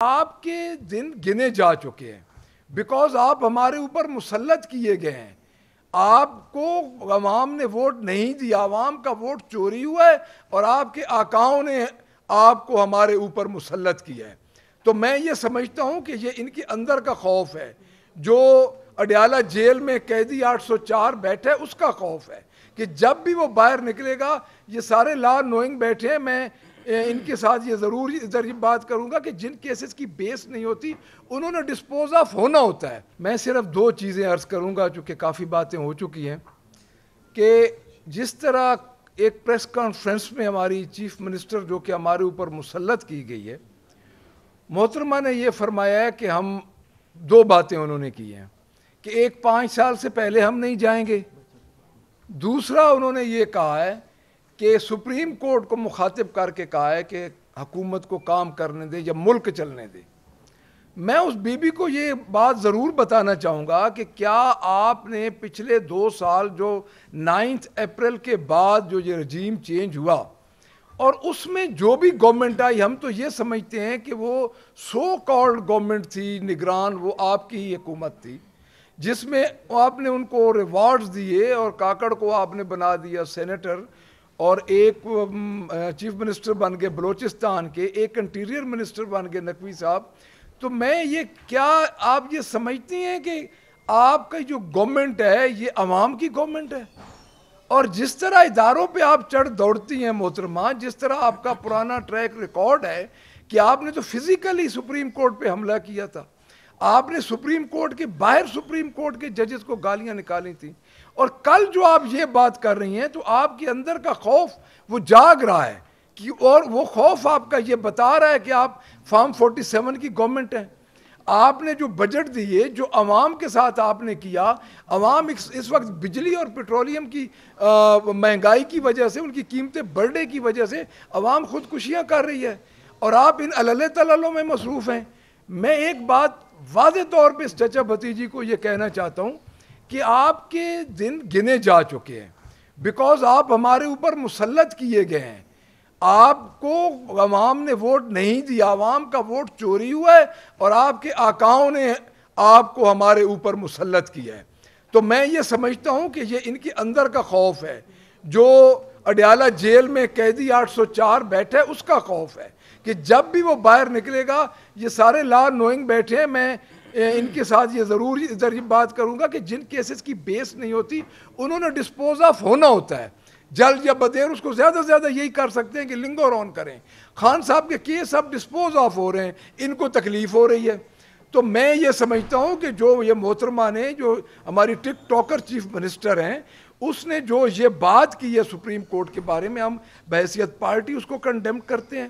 آپ کے دن گنے جا چکے ہیں بیکاز آپ ہمارے اوپر مسلط کیے گئے ہیں. آپ کو عوام نے ووٹ نہیں دیا, عوام کا ووٹ چوری ہوا ہے اور آپ کے آقاؤں نے آپ کو ہمارے اوپر مسلط کیا ہے. تو میں یہ سمجھتا ہوں کہ یہ ان کے اندر کا خوف ہے. جو اڈیالہ جیل میں قیدی 804 بیٹھے اس کا خوف ہے کہ جب بھی وہ باہر نکلے گا, یہ سارے لا نوئنگ بیٹھے ہیں. میں ان کے ساتھ یہ ضرور ادھر یہ بات کروں گا کہ جن کیسز کی بیس نہیں ہوتی انہوں نے ڈسپوز آف ہونا ہوتا ہے. میں صرف 2 چیزیں عرض کروں گا چونکہ کافی باتیں ہو چکی ہیں کہ جس طرح ایک پریس کانفرنس میں ہماری چیف منسٹر جو کہ ہمارے اوپر مسلط کی گئی ہے, محترمہ نے یہ فرمایا ہے کہ ہم 2 باتیں انہوں نے کی ہیں کہ ایک 5 سال سے پہلے ہم نہیں جائیں گے. دوسرا انہوں نے یہ کہا ہے کہ سپریم کورٹ کو مخاطب کر کے کہا ہے کہ حکومت کو کام کرنے دے یا ملک چلنے دے. میں اس بی بی کو یہ بات ضرور بتانا چاہوں گا کہ کیا آپ نے پچھلے 2 سال جو 9 اپریل کے بعد جو یہ رجیم چینج ہوا اور اس میں جو بھی گورنمنٹ آئی, ہم تو یہ سمجھتے ہیں کہ وہ سو کالڈ گورنمنٹ تھی, نگران وہ آپ کی ہی حکومت تھی جس میں آپ نے ان کو ریوارڈز دیے اور کاکڑ کو آپ نے بنا دیا سینیٹر اور ایک چیف منسٹر بن گئے بلوچستان کے, ایک انٹیریئر منسٹر بن گئے نقوی صاحب. تو میں یہ کیا آپ یہ سمجھتی ہیں کہ آپ کا جو گورنمنٹ ہے یہ عوام کی گورنمنٹ ہے؟ اور جس طرح اداروں پہ آپ چڑھ دوڑتی ہیں محترمہ, جس طرح آپ کا پرانا ٹریک ریکارڈ ہے کہ آپ نے تو فزیکلی سپریم کورٹ پہ حملہ کیا تھا, آپ نے سپریم کورٹ کے باہر سپریم کورٹ کے ججز کو گالیاں نکالی تھیں, اور کل جو آپ یہ بات کر رہی ہیں تو آپ کے اندر کا خوف وہ جاگ رہا ہے کہ اور وہ خوف آپ کا یہ بتا رہا ہے کہ آپ فارم 47 کی گورنمنٹ ہیں. آپ نے جو بجٹ دیے جو عوام کے ساتھ آپ نے کیا, عوام اس وقت بجلی اور پیٹرولیم کی مہنگائی کی وجہ سے, ان کی قیمتیں بڑھنے کی وجہ سے عوام خودکشیاں کر رہی ہے اور آپ ان علل تللوں میں مصروف ہیں. میں ایک بات واضح طور پہ اس چچا بھتیجی کو یہ کہنا چاہتا ہوں کہ آپ کے دن گنے جا چکے ہیں بیکاز آپ ہمارے اوپر مسلط کیے گئے ہیں. آپ کو عوام نے ووٹ نہیں دیا, عوام کا ووٹ چوری ہوا ہے اور آپ کے آقاؤں نے آپ کو ہمارے اوپر مسلط کیا ہے. تو میں یہ سمجھتا ہوں کہ یہ ان کے اندر کا خوف ہے. جو اڈیالہ جیل میں قیدی 804 بیٹھے اس کا خوف ہے کہ جب بھی وہ باہر نکلے گا, یہ سارے لا نوئنگ بیٹھے ہیں. میں ان کے ساتھ یہ ضرور ادھر یہ بات کروں گا کہ جن کیسز کی بیس نہیں ہوتی انہوں نے ڈسپوز آف ہونا ہوتا ہے. جلد یا بدیر اس کو زیادہ سے زیادہ یہی کر سکتے ہیں کہ لنگو رون کریں. خان صاحب کے کیس اب ڈسپوز آف ہو رہے ہیں, ان کو تکلیف ہو رہی ہے. تو میں یہ سمجھتا ہوں کہ جو یہ محترمہ نے, جو ہماری ٹک ٹاکر چیف منسٹر ہیں, اس نے جو یہ بات کی ہے سپریم کورٹ کے بارے میں, ہم بحیثیت پارٹی اس کو کنڈیم کرتے ہیں.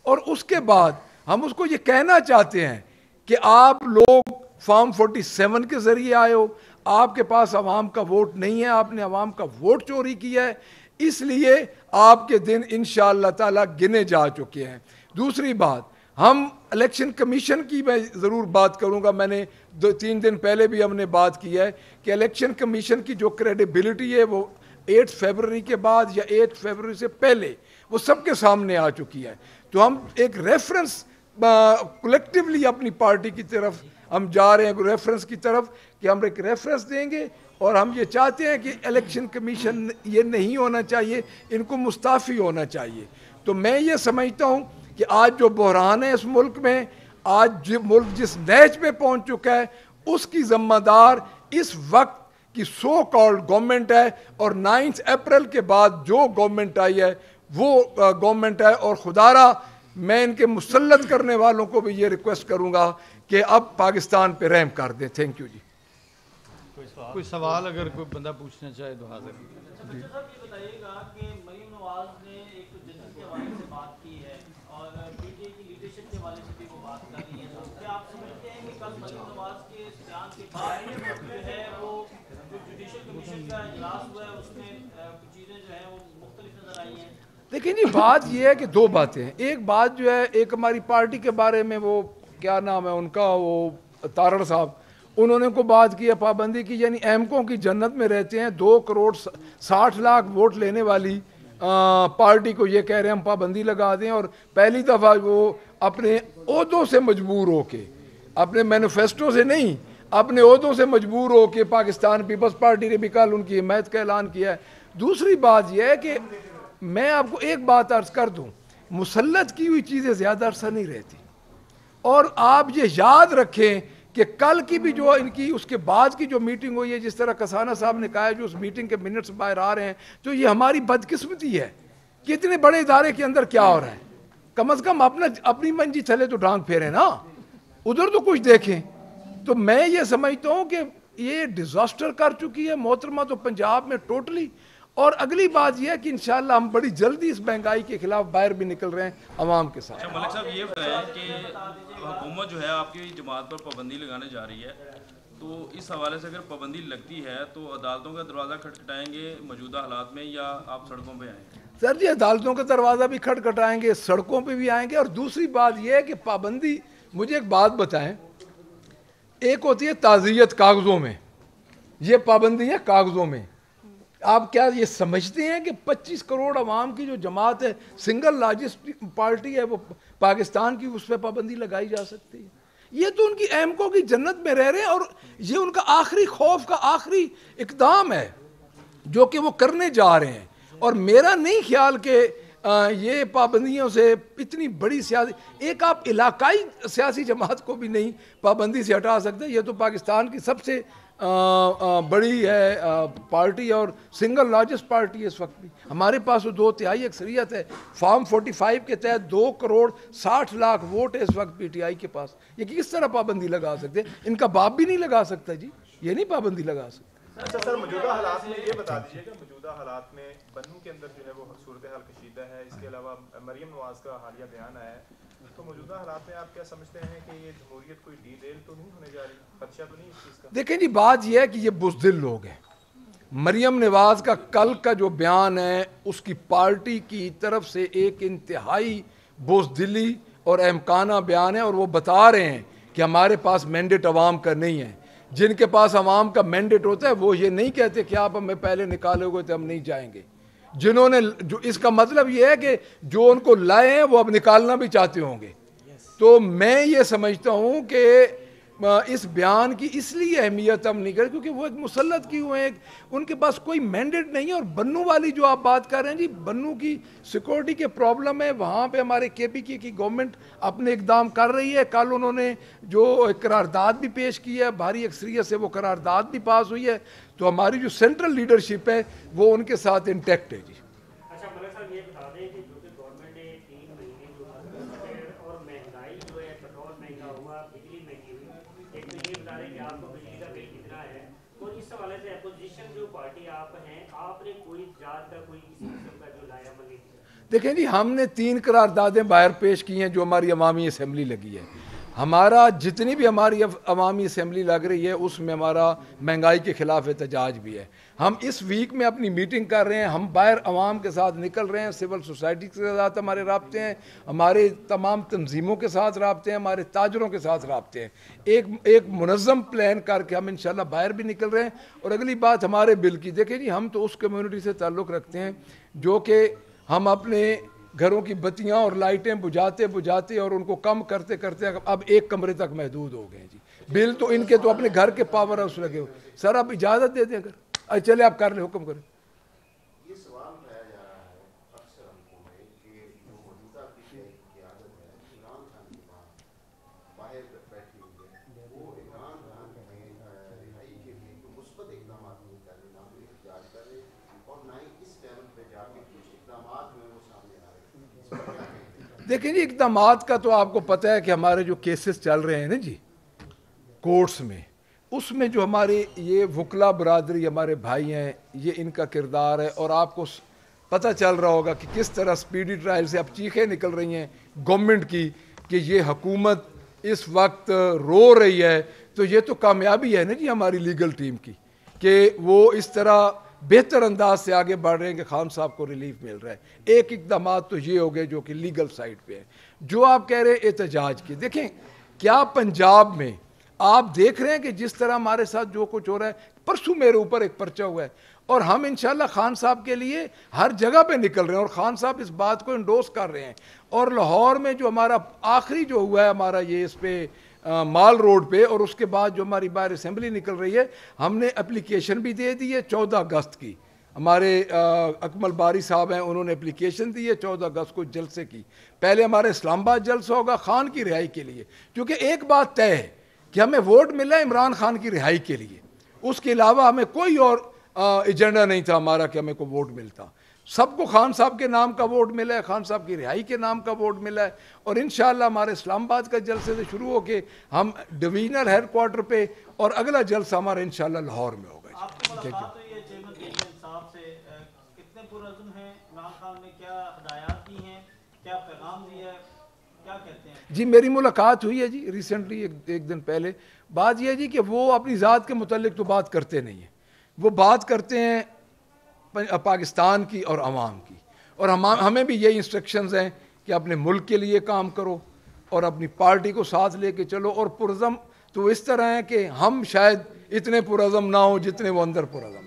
اور اس کے بعد ہم اس کو یہ کہنا چاہتے ہیں کہ آپ لوگ فارم 47 کے ذریعے آئے ہو, آپ کے پاس عوام کا ووٹ نہیں ہے, آپ نے عوام کا ووٹ چوری کیا ہے, اس لیے آپ کے دن انشاءاللہ تعالی گنے جا چکے ہیں. دوسری بات, ہم الیکشن کمیشن کی میں ضرور بات کروں گا. میں نے 2-3 دن پہلے بھی ہم نے بات کی ہے کہ الیکشن کمیشن کی جو کریڈیبلٹی ہے وہ 8 فیبروری کے بعد یا 8 فیبروری سے پہلے وہ سب کے سامنے آ چکی ہے. تو ہم ایک ریفرنس کلیکٹیولی اپنی پارٹی کی طرف ہم جا رہے ہیں, ریفرنس کی طرف کہ ہم ایک ریفرنس دیں گے. اور ہم یہ چاہتے ہیں کہ الیکشن کمیشن یہ نہیں ہونا چاہیے, ان کو مستعفی ہونا چاہیے. تو میں یہ سمجھتا ہوں کہ آج جو بحران ہے اس ملک میں, آج ملک جس نہج میں پہنچ چکا ہے, اس کی ذمہ دار اس وقت کی سو کالڈ گورنمنٹ ہے, اور 9 اپریل کے بعد جو گورنمنٹ آئی ہے وہ گورنمنٹ ہے. اور خدا را میں ان کے مسلط کرنے والوں کو بھی یہ ریکویسٹ کروں گا کہ اب پاکستان پہ رحم کر دیں. تھینک یو جی. کوئی سوال اگر کوئی بندہ پوچھنا چاہے تو حاضر. جی صاحب یہ بتائیے گا کہ مریم نواز نے ایک تو جنرل کے حوالے سے بات کی ہے اور پی ٹی آئی کی لیڈرشپ کے حوالے سے بھی وہ بات کر رہی ہے, تو کیا آپ سمجھتے ہیں کہ کل مریم نواز کے اس بیان کے بعد جو ہے وہ جو جوڈیشل کمیشن کا اجلاس ہوا ہے اس میں کچھ چیزیں جو ہیں وہ مختلف نظر آئی ہیں؟ دیکھیں جی, بات یہ ہے کہ 2 باتیں ہیں. ایک بات جو ہے, ایک ہماری پارٹی کے بارے میں, وہ کیا نام ہے ان کا, وہ تارڑ صاحب, انہوں نے کو بات کی ہے پابندی کی, یعنی ایمکوں کی جنت میں رہتے ہیں. 2 کروڑ 60 لاکھ ووٹ لینے والی पार्टी को ये कह रहे हैं हम पाबंदी लगा दें, और पहली दफ़ा वो अपने ओहदों से मजबूर होके, अपने मैनिफेस्टो से नहीं, अपने ओहदों से मजबूर होके पाकिस्तान पीपल्स पार्टी ने भी कल उनकी हिमायत का ऐलान किया है। दूसरी बात यह है कि मैं आपको एक बात अर्ज कर दूं, मुसल्लत की हुई चीज़ें ज़्यादा अरसा नहीं रहती, और आप ये याद रखें कि कल की भी जो इनकी उसके बाद की जो मीटिंग हुई है, जिस तरह कसाना साहब ने कहा है, जो उस मीटिंग के मिनट्स बाहर आ रहे हैं, तो ये हमारी बदकिस्मती है कि इतने बड़े इदारे के अंदर क्या हो रहा है। कम अज़ कम अपनी मंजी चले तो डांग फेरें ना, उधर तो कुछ देखें। तो मैं ये समझता हूँ कि ये डिज़ास्टर कर चुकी है मोहतरमा तो पंजाब में टोटली। और अगली बात यह है कि इंशाल्लाह हम बड़ी जल्दी इस महंगाई के खिलाफ बाहर भी निकल रहे हैं अवाम के साथ। अच्छा मलिक साहब, ये बताएं कि हुकूमत जो है आपकी जमात पर पाबंदी लगाने जा रही है, तो इस हवाले से अगर पाबंदी लगती है तो अदालतों का दरवाज़ा खटखटाएंगे मौजूदा हालात में, या आप सड़कों पर आएंगे? सर जी, अदालतों का दरवाज़ा भी खटखटाएंगे, सड़कों पर भी आएंगे। और दूसरी बात यह है कि पाबंदी, मुझे एक बात बताएं, एक होती है ताज़ियत कागज़ों में, ये पाबंदी है कागज़ों में। आप क्या ये समझते हैं कि 25 करोड़ अवाम की जो जमात है, सिंगल लार्जेस्ट पार्टी है वो पाकिस्तान की, उस पर पाबंदी लगाई जा सकती है? ये तो उनकी एमको की जन्नत में रह रहे हैं, और ये उनका आखिरी खौफ का आखिरी इक़दाम है जो कि वो करने जा रहे हैं। और मेरा नहीं ख्याल कि ये पाबंदियों से इतनी बड़ी सियासी, एक आप इलाकाई सियासी जमात को भी नहीं पाबंदी से हटा सकते। ये तो पाकिस्तान की सबसे बड़ी है पार्टी और सिंगल लार्जेस्ट पार्टी है इस वक्त भी। हमारे पास तो 2/3 अक्सरियत है। फॉर्म 45 के तहत 2 करोड़ 60 लाख वोट है इस वक्त पीटीआई के पास। ये किस तरह पाबंदी लगा सकते? इनका बाप भी नहीं लगा सकता जी, ये नहीं पाबंदी लगा सकता। अच्छा सर, मौजूदा हालात में ये बता दीजिएगा, मौजूदा हालात में बन्नू के अंदर जो है वो सूरत हाल कशीदा है, इसके अलावा मरियम नवाज का हालिया बयान आया है, तो मौजूदा हालात में आप क्या समझते हैं कि ये जमहूरियत कोई डीरेल तो नहीं होने जा रही? खदशा तो नहीं इस चीज़ का? देखें जी, बात यह है कि ये बुज़दिल लोग हैं। मरियम नवाज का कल का जो बयान है, उसकी पार्टी की तरफ से एक इंतहाई बुज़दिली और अहमकाना बयान है, और वो बता रहे हैं कि हमारे पास मैंडेट अवाम का नहीं है। जिनके पास अवाम का मैंडेट होता है वो ये नहीं कहते कि आप हमें पहले निकालोगे तो हम नहीं जाएंगे। जिन्होंने, जो इसका मतलब ये है कि जो उनको लाए हैं वो अब निकालना भी चाहते होंगे। तो मैं ये समझता हूँ कि इस बयान की इसलिए अहमियत हम नहीं करें क्योंकि वो एक मुसल्लत की हुए हैं, उनके पास कोई मैंडेट नहीं है। और बन्नू वाली जो आप बात कर रहे हैं जी, बन्नू की सिक्योरिटी के प्रॉब्लम है, वहाँ पे हमारे केपीके की गवर्नमेंट अपने इकदाम कर रही है। कल उन्होंने जो करारदाद भी पेश की है, भारी अक्सरियत से वो करारदाद भी पास हुई है, तो हमारी जो सेंट्रल लीडरशिप है वो उनके साथ इंटैक्ट है जी। अच्छा मलिक साहब, ये बता दें कि जो कि गवर्नमेंट ने 3 महीने जो और महंगाई जो है, पेट्रोल महंगा हुआ, बिजली महंगी हुई, एक तो ये बता दें कि आपको बिजली का बिल कितना है, और इस हवाले से अपोजिशन जो पार्टी आप हैं, आपने कोई जात का कोई किसी किस्म का जो लाया अमल नहीं किया? देखें जी, हमने 3 करारदादें बाहर पेश की हैं जो हमारी अवामी असम्बली लगी है। हमारा जितनी भी हमारी अवामी असम्बली लग रही है उसमें हमारा महंगाई के ख़िलाफ़ एहतजाज भी है। हम इस वीक में अपनी मीटिंग कर रहे हैं, हम बाहर अवाम के साथ निकल रहे हैं, सिविल सोसाइटी के साथ हमारे राब्ते हैं, हमारे तमाम तंजीमों के साथ राब्ते हैं, हमारे ताजरों के साथ राब्ते हैं। एक मुनज़्ज़म प्लान करके हम इंशाल्लाह बाहर भी निकल रहे हैं। और अगली बात हमारे बिल की, देखें जी, हम तो उस कम्यूनिटी से ताल्लुक़ रखते हैं जो कि हम अपने घरों की बत्तियां और लाइटें बुझाते और उनको कम करते करते अब 1 कमरे तक महदूद हो गए जी। बिल तो इनके तो अपने घर के पावर हाउस लगे हो। सर आप इजाज़त दे दें, अगर चले आप कर ले, हुक्म करें। ये सवाल उठाया जा रहा है अक्सर हमको में कि जो मौजूदा पीटीआई की क़यादत है, इमरान खान के बाद बाहर बैठी हुई है, वो इमरान खान में रिहाई के लिए कोई मुस्बत इक़दाम नहीं कर रहे, ना कोई एहतजाज कर रहे, और ना ही इस लेवल पर जाके कुछ इक़दाम जो है वो सामने आ रहे। देखें जी, इक़दामात का तो आपको पता है कि हमारे जो केसेस चल रहे हैं ना जी कोर्ट्स में, उसमें जो हमारे ये वकला बरादरी हमारे भाई हैं, ये इनका किरदार है। और आपको पता चल रहा होगा कि किस तरह स्पीडी ट्रायल से अब चीखें निकल रही हैं गवर्नमेंट की कि ये हुकूमत इस वक्त रो रही है। तो ये तो कामयाबी है ना जी हमारी लीगल टीम की कि वो इस तरह बेहतर अंदाज से आगे बढ़ रहे हैं कि खान साहब को रिलीफ मिल रहा है। एक इक़दाम तो ये हो गए जो कि लीगल साइड पे है। जो आप कह रहे हैं एहतजाज की, देखें क्या पंजाब में आप देख रहे हैं कि जिस तरह हमारे साथ जो कुछ हो रहा है, परसों मेरे ऊपर एक पर्चा हुआ है, और हम इंशाल्लाह खान साहब के लिए हर जगह पे निकल रहे हैं, और खान साहब इस बात को इंडोर्स कर रहे हैं। और लाहौर में जो हमारा आखिरी जो हुआ है हमारा ये इस पे माल रोड पे, और उसके बाद जो हमारी बाहर असेंबली निकल रही है, हमने एप्लीकेशन भी दे दी है 14 अगस्त की। हमारे अकमल बारी साहब हैं, उन्होंने एप्लीकेशन दी है 14 अगस्त को जलसे की। पहले हमारे इस्लामाबाद जलसा होगा खान की रिहाई के लिए, क्योंकि एक बात तय है कि हमें वोट मिला है इमरान खान की रिहाई के लिए, उसके अलावा हमें कोई और एजेंडा नहीं था हमारा कि हमें को वोट मिलता। सबको खान साहब के नाम का वोट मिला है, खान साहब की रिहाई के नाम का वोट मिला है, और इंशाअल्लाह हमारे इस्लामाबाद का जलसे से शुरू होके हम डिवीजनल हेडक्वार्टर पे, और अगला जलसा हमारा इंशाअल्लाह लाहौर में होगा। आपको मुलाकात हुई है चेयरमैन केएमएन साहब से, कितने पुरअज़्म हैं, इमरान खान ने क्या हदायत दी हैं, क्या पैगाम दिया है, क्या कहते हैं? जी मेरी मुलाकात हुई है जी रिसेंटली, एक दिन पहले। बात यह है जी कि वो अपनी ज़ात के मुतल्लिक तो बात करते नहीं हैं, वो बात करते हैं पाकिस्तान की और अवाम की, और हमें भी यही इंस्ट्रक्शंस हैं कि अपने मुल्क के लिए काम करो और अपनी पार्टी को साथ लेके चलो। और पुरज़म तो इस तरह है कि हम शायद इतने पुरज़म ना हो जितने वो अंदर पुरज़म।